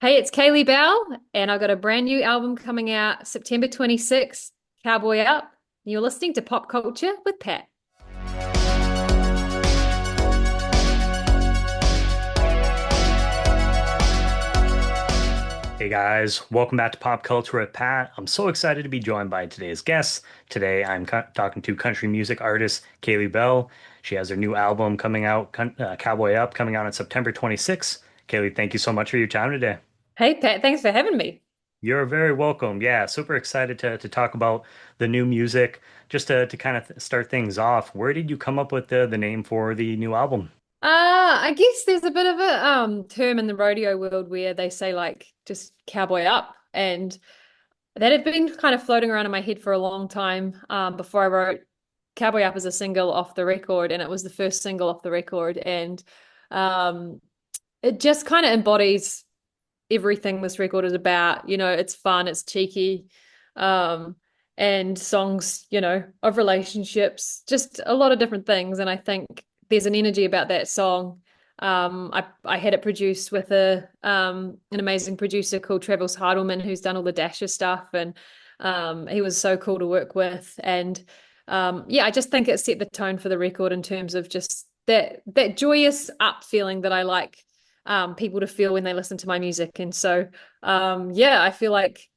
Hey, it's Kaylee Bell, and I've got a brand new album coming out September 26th, Cowboy Up. You're listening to Pop Culture with Pat. Hey guys, welcome back to Pop Culture with Pat. I'm so excited to be joined by today's guest. Today I'm talking to country music artist Kaylee Bell. She has her new album coming out, Cowboy Up, coming out on September 26th. Kaylee, thank you so much for your time today. Hey, Pat, thanks for having me. You're very welcome. Yeah, super excited to talk about the new music. Just to kind of start things off, where did you come up with the name for the new album? I guess there's a bit of a term in the rodeo world where they say like just cowboy up, and that had been kind of floating around in my head for a long time before I wrote Cowboy Up as a single off the record, and it was the first single off the record, and um, it just kind of embodies everything this record is about. It's fun, it's cheeky, um, and songs, of relationships, just a lot of different things. And I think there's an energy about that song. I had it produced with an amazing producer called Travis Heidelman, who's done all the Dasher stuff, and he was so cool to work with. And yeah, I just think it set the tone for the record in terms of just that joyous up feeling that I like people to feel when they listen to my music. And so, yeah, I feel like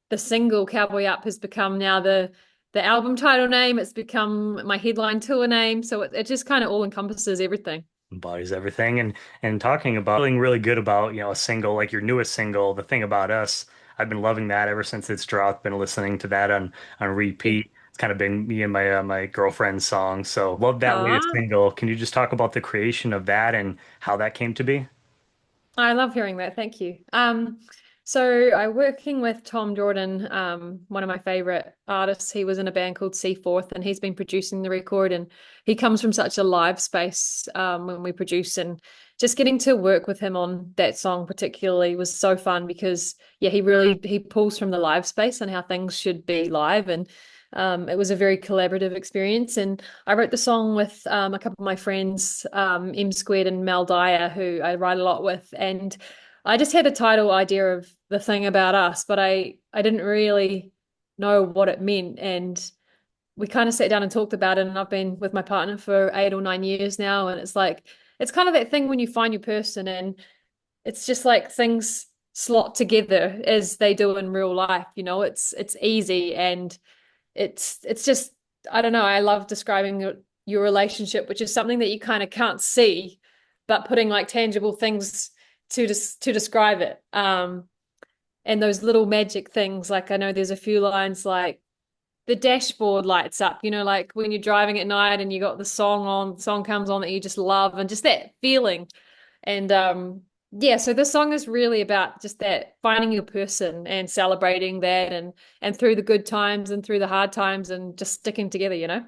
the single Cowboy Up has become now the album title name. It's become my headline tour name. So it just kind of all encompasses everything. Embodies everything. And talking about feeling really good about, a single like your newest single, The Thing About Us. I've been loving that ever since it's dropped. Been listening to that on repeat. It's kind of been me and my girlfriend's song. So love that latest Ah, single. Can you just talk about the creation of that and how that came to be? I love hearing that. Thank you. So I'm working with Tom Jordan, one of my favorite artists. He was in a band called Seaforth, and he's been producing the record. And he comes from such a live space when we produce, and just getting to work with him on that song particularly was so fun because yeah, he pulls from the live space and how things should be live, and it was a very collaborative experience. And I wrote the song with a couple of my friends, M Squared and Mel Dyer, who I write a lot with. And I just had a title idea of The Thing About Us, but I didn't really know what it meant. And we kind of sat down and talked about it. And I've been with my partner for 8 or 9 years now. And it's like, it's kind of that thing when you find your person, and it's just like things slot together as they do in real life. It's easy, and it's just, I don't know, I love describing your relationship, which is something that you kind of can't see, but putting like tangible things to describe it. And those little magic things, like I know there's a few lines like the dashboard lights up, like when you're driving at night and you got the song comes on that you just love, and just that feeling. And yeah, so this song is really about just that, finding your person and celebrating that, and through the good times and through the hard times, and just sticking together.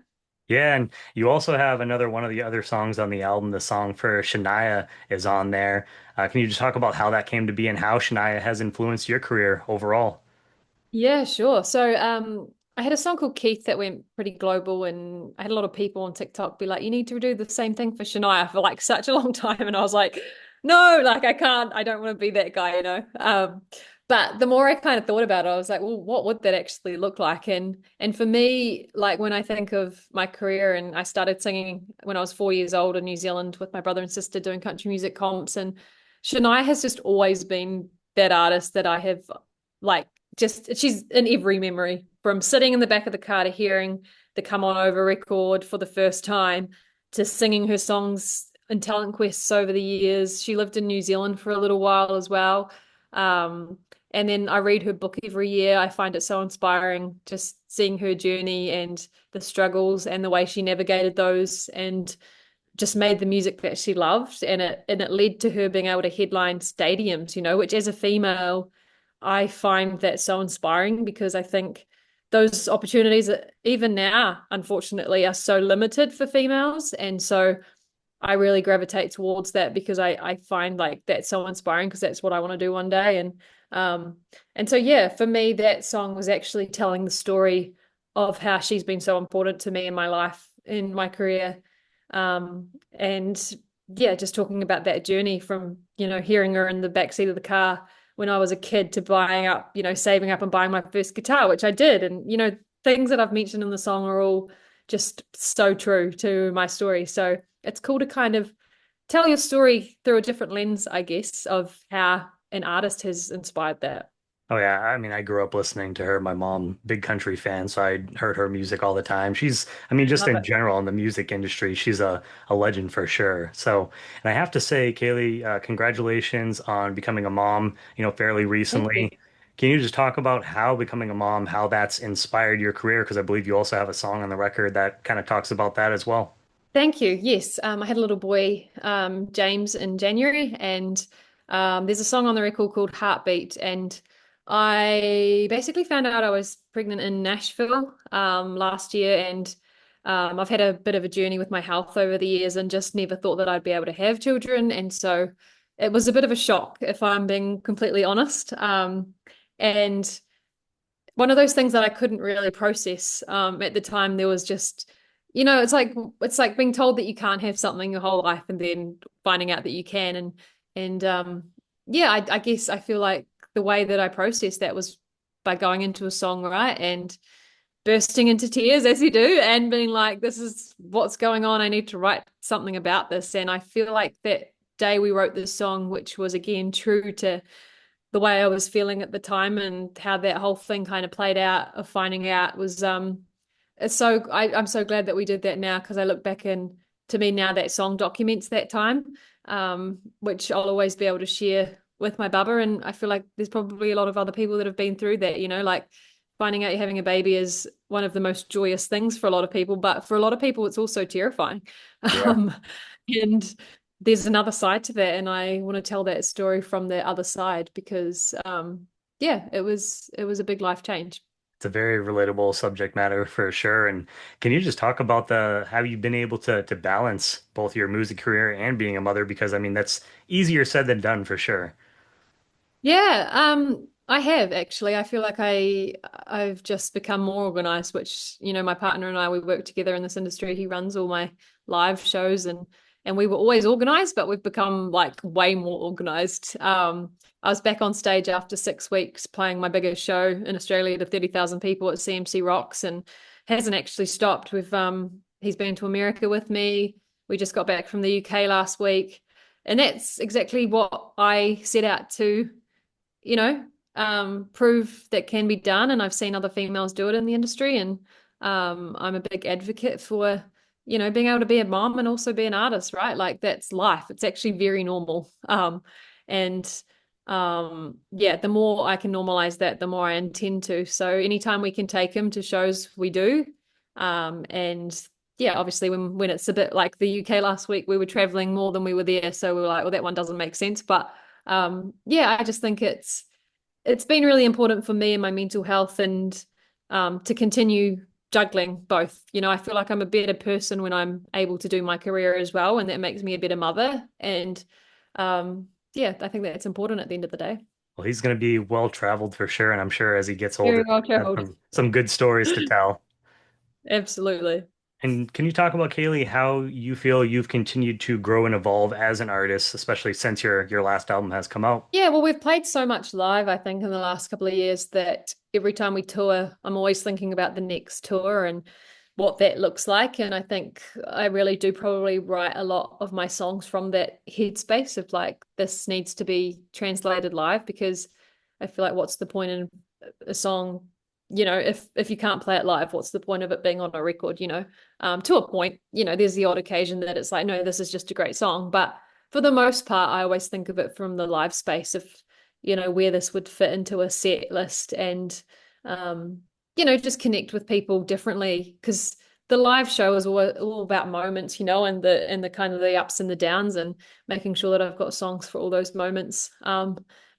Yeah, and you also have another one of the other songs on the album. The song for Shania is on there. Can you just talk about how that came to be and how Shania has influenced your career overall? Yeah, sure. So I had a song called Keith that went pretty global, and I had a lot of people on TikTok be like, you need to do the same thing for Shania for like such a long time. And I was like, no, like I can't, I don't want to be that guy. But the more I kind of thought about it, I was like, well, what would that actually look like? And for me, like when I think of my career, and I started singing when I was 4 years old in New Zealand with my brother and sister doing country music comps, and Shania has just always been that artist that I have like, just she's in every memory, from sitting in the back of the car to hearing the Come On Over record for the first time, to singing her songs in talent quests over the years. She lived in New Zealand for a little while as well. Um, and then I read her book every year. I find it so inspiring, just seeing her journey and the struggles and the way she navigated those, and just made the music that she loved. And it led to her being able to headline stadiums, which as a female, I find that so inspiring, because I think those opportunities, even now, unfortunately, are so limited for females. And so I really gravitate towards that, because I find like that's so inspiring, because that's what I want to do one day. Um and so yeah, for me, that song was actually telling the story of how she's been so important to me in my life, in my career. And yeah, just talking about that journey from, hearing her in the backseat of the car, when I was a kid to buying up, saving up and buying my first guitar, which I did. And, things that I've mentioned in the song are all just so true to my story. So it's cool to kind of tell your story through a different lens, I guess, of how an artist has inspired that. Oh yeah, I mean, I grew up listening to her. My mom, big country fan, so I heard her music all the time. I mean, just Love in it. general in the music industry, she's a legend for sure. So, and I have to say, Kaylee, congratulations on becoming a mom, fairly Thank you. recently. Can you just talk about how becoming a mom, how that's inspired your career? Because I believe you also have a song on the record that kind of talks about that as well. Thank you. Yes, I had a little boy, James, in January, and there's a song on the record called Heartbeat. And I basically found out I was pregnant in Nashville last year, and I've had a bit of a journey with my health over the years, and just never thought that I'd be able to have children. And so it was a bit of a shock, if I'm being completely honest. And one of those things that I couldn't really process at the time. There was just, it's like being told that you can't have something your whole life and then finding out that you can. And yeah, I guess I feel like the way that I processed that was by going into a song, right? And bursting into tears as you do and being like, this is what's going on. I need to write something about this. And I feel like that day we wrote this song, which was again true to the way I was feeling at the time and how that whole thing kind of played out of finding out was it's so I'm so glad that we did that now because I look back and to me now that song documents that time, which I'll always be able to share with my bubba. And I feel like there's probably a lot of other people that have been through that, like finding out you're having a baby is one of the most joyous things for a lot of people, but for a lot of people it's also terrifying. Yeah. um, and there's another side to that, and I want to tell that story from the other side because yeah, it was a big life change. It's a very relatable subject matter for sure. And can you just talk about the how you've been able to balance both your music career and being a mother? Because I mean, that's easier said than done for sure. Yeah, I have actually. I feel like I've just become more organized, which, my partner and I, we work together in this industry. He runs all my live shows and we were always organized, but we've become like way more organized. I was back on stage after 6 weeks playing my biggest show in Australia to 30,000 people at CMC Rocks and hasn't actually stopped. He's been to America with me. We just got back from the UK last week. And that's exactly what I set out to you know, prove that can be done. And I've seen other females do it in the industry. And I'm a big advocate for, being able to be a mom and also be an artist, right? Like that's life. It's actually very normal. And yeah, the more I can normalize that, the more I intend to. So anytime we can take him to shows, we do. And yeah, obviously when it's a bit like the UK last week, we were traveling more than we were there. So we were like, well, that one doesn't make sense. But yeah, I just think it's been really important for me and my mental health and to continue juggling both. I feel like I'm a better person when I'm able to do my career as well, and that makes me a better mother. And yeah, I think that's important at the end of the day. Well, he's going to be well traveled for sure, and I'm sure as he gets Very older, well have traveled. some good stories to tell. Absolutely. And can you talk about, Kaylee, how you feel you've continued to grow and evolve as an artist, especially since your last album has come out? Yeah, well, we've played so much live, I think, in the last couple of years that every time we tour, I'm always thinking about the next tour and what that looks like. And I think I really do probably write a lot of my songs from that headspace of like, this needs to be translated live because I feel like what's the point in a song, if you can't play it live, what's the point of it being on a record, to a point, there's the odd occasion that it's like, no, this is just a great song. But for the most part, I always think of it from the live space of, where this would fit into a set list and, just connect with people differently because the live show is all about moments, and the kind of the ups and the downs and making sure that I've got songs for all those moments.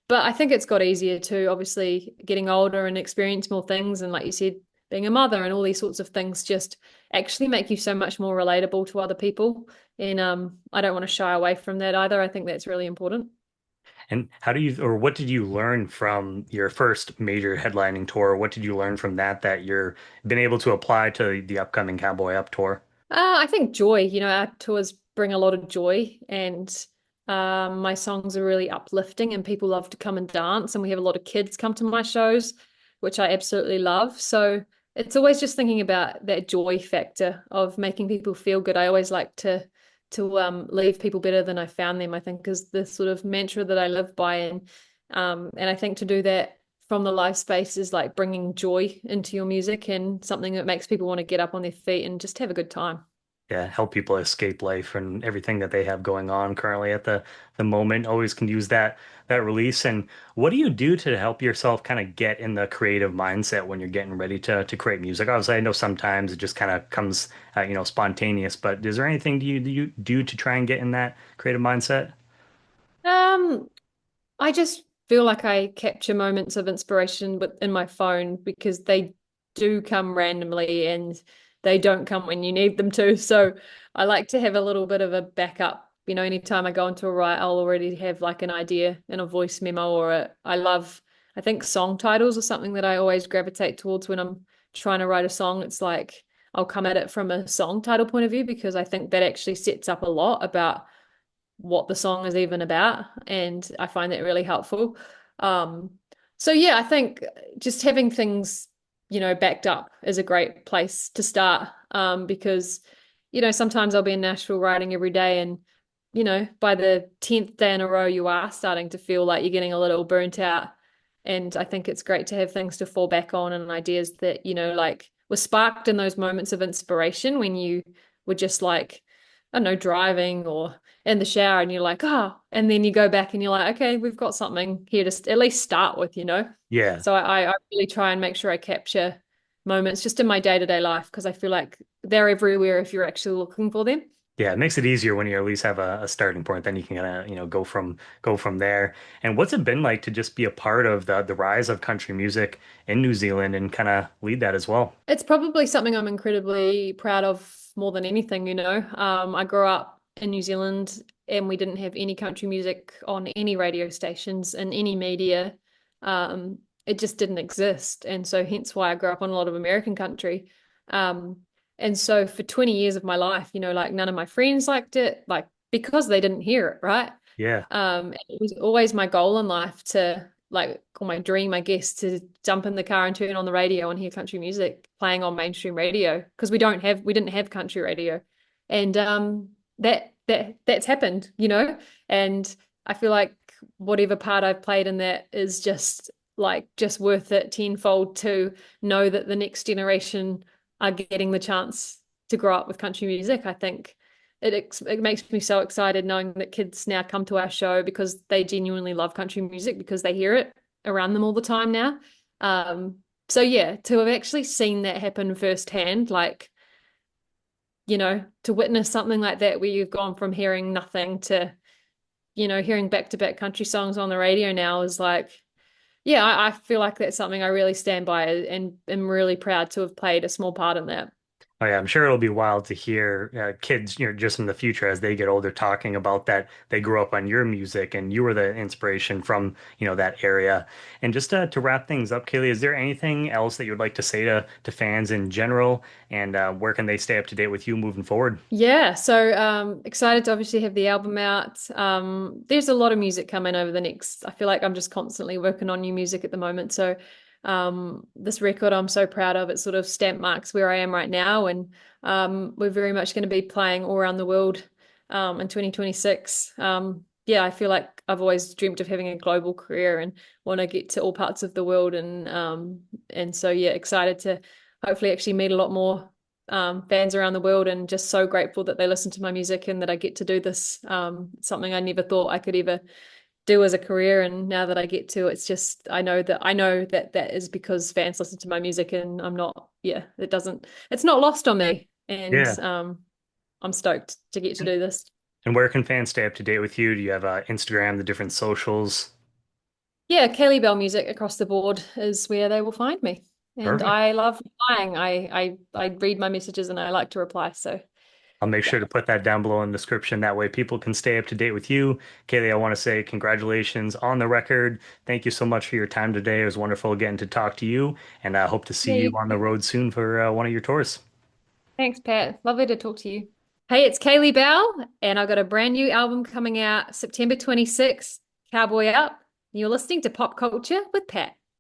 But I think it's got easier too, obviously getting older and experience more things. And like you said, being a mother and all these sorts of things just actually make you so much more relatable to other people. And I don't want to shy away from that either. I think that's really important. And how do you, or what did you learn from your first major headlining tour? What did you learn from that you're been able to apply to the upcoming Cowboy Up tour? I think joy, our tours bring a lot of joy and My songs are really uplifting and people love to come and dance. And we have a lot of kids come to my shows, which I absolutely love. So it's always just thinking about that joy factor of making people feel good. I always like to leave people better than I found them, I think is the sort of mantra that I live by. And I think to do that from the live space is like bringing joy into your music and something that makes people want to get up on their feet and just have a good time. Yeah, help people escape life and everything that they have going on currently at the moment. Always can use that release. And what do you do to help yourself kind of get in the creative mindset when you're getting ready to create music? Obviously, I know sometimes it just kind of comes spontaneous, but is there anything do you do to try and get in that creative mindset? Um, I just feel like I capture moments of inspiration in my phone because they do come randomly and they don't come when you need them to. So I like to have a little bit of a backup. Anytime I go into a write, I'll already have like an idea in a voice memo I think song titles are something that I always gravitate towards when I'm trying to write a song. It's like I'll come at it from a song title point of view because I think that actually sets up a lot about what the song is even about, and I find that really helpful. Um, so yeah, I think just having things, backed up is a great place to start. Because sometimes I'll be in Nashville writing every day, and by the 10th day in a row, you are starting to feel like you're getting a little burnt out. And I think it's great to have things to fall back on and ideas that, like were sparked in those moments of inspiration when you were just like, I don't know, driving or in the shower and you're like, oh, and then you go back and you're like, okay, we've got something here to at least start with. Yeah. So I really try and make sure I capture moments just in my day-to-day life because I feel like they're everywhere if you're actually looking for them. Yeah, it makes it easier when you at least have a starting point. Then you can kind of, go from there. And what's it been like to just be a part of the rise of country music in New Zealand and kind of lead that as well? It's probably something I'm incredibly proud of more than anything. I grew up in New Zealand and we didn't have any country music on any radio stations in any media. It just didn't exist. And so hence why I grew up on a lot of American country. Um, and so for 20 years of my life, like none of my friends liked it, like because they didn't hear it, right? Yeah. It was always my goal in life to like, or my dream, I guess, to jump in the car and turn on the radio and hear country music playing on mainstream radio because we didn't have country radio, and that's happened. And I feel like whatever part I've played in that is just worth it tenfold to know that the next generation are getting the chance to grow up with country music. I think it makes me so excited knowing that kids now come to our show because they genuinely love country music because they hear it around them all the time now. Um, so yeah, to have actually seen that happen firsthand, like, to witness something like that where you've gone from hearing nothing to, hearing back-to-back country songs on the radio now is like, yeah, I feel like that's something I really stand by and am really proud to have played a small part in that. Oh yeah, I'm sure it'll be wild to hear kids, just in the future as they get older talking about that they grew up on your music and you were the inspiration from, that area. And just to wrap things up, Kaylee, is there anything else that you would like to say to fans in general? And where can they stay up to date with you moving forward? Yeah, so excited to obviously have the album out. There's a lot of music coming over the next. I feel like I'm just constantly working on new music at the moment. So this record I'm so proud of. It sort of stamp marks where I am right now, and we're very much going to be playing all around the world in 2026. Yeah, I feel like I've always dreamt of having a global career and want to get to all parts of the world, and so yeah, excited to hopefully actually meet a lot more fans around the world and just so grateful that they listen to my music and that I get to do this. Something I never thought I could ever do as a career. And now that I get to, it's just, I know that that is because fans listen to my music and it's not lost on me. And Yeah. I'm stoked to get to do this. And where can fans stay up to date with you? Do you have Instagram, the different socials? Yeah, Kaylee Bell music across the board is where they will find me. And Perfect. I love replying. I read my messages and I like to reply. So I'll make yeah. sure to put that down below in the description. That way people can stay up to date with you. Kaylee, I want to say congratulations on the record. Thank you so much for your time today. It was wonderful getting to talk to you, and I hope to see Yeah, you you on the too. road soon for one of your tours. Thanks, Pat. Lovely to talk to you. Hey, it's Kaylee Bell, and I've got a brand new album coming out September 26th, Cowboy Up. You're listening to Pop Culture with Pat.